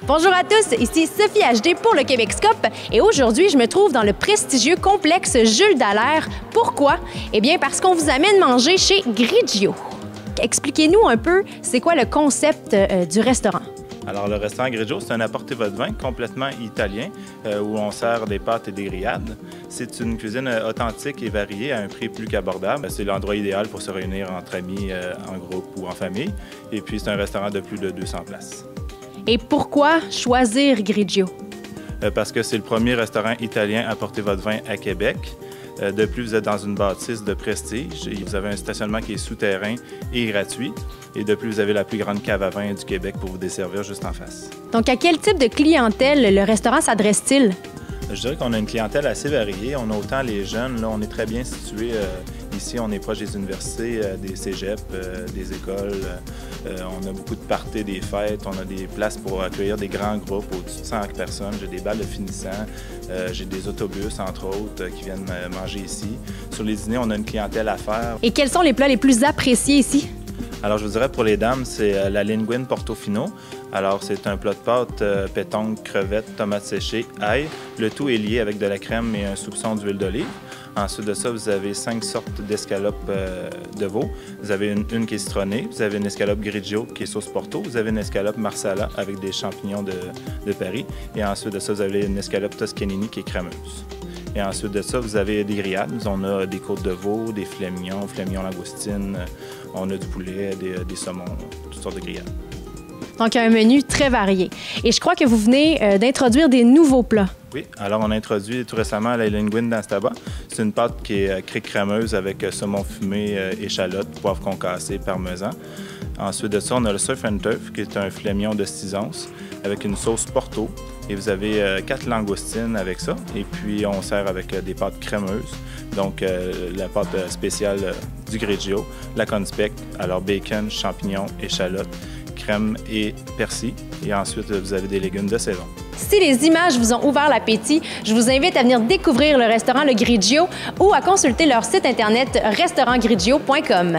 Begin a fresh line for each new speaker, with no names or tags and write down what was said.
Bonjour à tous, ici Sophie HD pour le Québecoscope et aujourd'hui, je me trouve dans le prestigieux complexe Jules Dallaire. Pourquoi? Eh bien, parce qu'on vous amène manger chez Grigio. Expliquez-nous un peu, c'est quoi le concept du restaurant?
Alors, le restaurant Grigio, c'est un apportez-votre-vin complètement italien où on sert des pâtes et des grillades. C'est une cuisine authentique et variée à un prix plus qu'abordable. C'est l'endroit idéal pour se réunir entre amis, en groupe ou en famille. Et puis, c'est un restaurant de plus de 200 places.
Et pourquoi choisir Grigio?
Parce que c'est le premier restaurant italien apportez-votre-vin à Québec. De plus, vous êtes dans une bâtisse de prestige. Vous avez un stationnement qui est souterrain et gratuit. Et de plus, vous avez la plus grande cave à vin du Québec pour vous desservir juste en face.
Donc, à quel type de clientèle le restaurant s'adresse-t-il?
Je dirais qu'on a une clientèle assez variée. On a autant les jeunes, là, on est très bien situé. Ici, on est proche des universités, des cégeps, des écoles. On a beaucoup de parties, des fêtes. On a des places pour accueillir des grands groupes, au-dessus de 100 personnes. J'ai des balles de finissants. J'ai des autobus, entre autres, qui viennent manger ici. Sur les dîners, on a une clientèle à faire.
Et quels sont les plats les plus appréciés ici?
Alors, je vous dirais, pour les dames, c'est la linguine portofino. Alors, c'est un plat de pâtes, pétanque, crevettes, tomates séchées, ail. Le tout est lié avec de la crème et un soupçon d'huile d'olive. Ensuite de ça, vous avez 5 sortes d'escalopes de veau. Vous avez une qui est citronnée. Vous avez une escalope Grigio qui est sauce porto. Vous avez une escalope marsala avec des champignons de Paris. Et ensuite de ça, vous avez une escalope toscanini qui est crémeuse. Et ensuite de ça, vous avez des grillades. On a des côtes de veau, des filets mignons langoustines. On a du poulet, des saumons, toutes sortes de grillades.
Donc, un menu très varié. Et je crois que vous venez d'introduire des nouveaux plats.
Oui, alors on a introduit tout récemment la linguine d'Astaba. C'est une pâte qui est crémeuse avec saumon fumé, échalote, poivre concassé, parmesan. Ensuite de ça, on a le surf and turf, qui est un filet mignon de 6 onces avec une sauce porto. Et vous avez 4 langoustines avec ça. Et puis, on sert avec des pâtes crémeuses. Donc, la pâte spéciale du Grigio, la conspec, alors bacon, champignons, échalote, crème et persil. Et ensuite, vous avez des légumes de saison.
Si les images vous ont ouvert l'appétit, je vous invite à venir découvrir le restaurant Le Grigio ou à consulter leur site internet restaurantgrigio.com.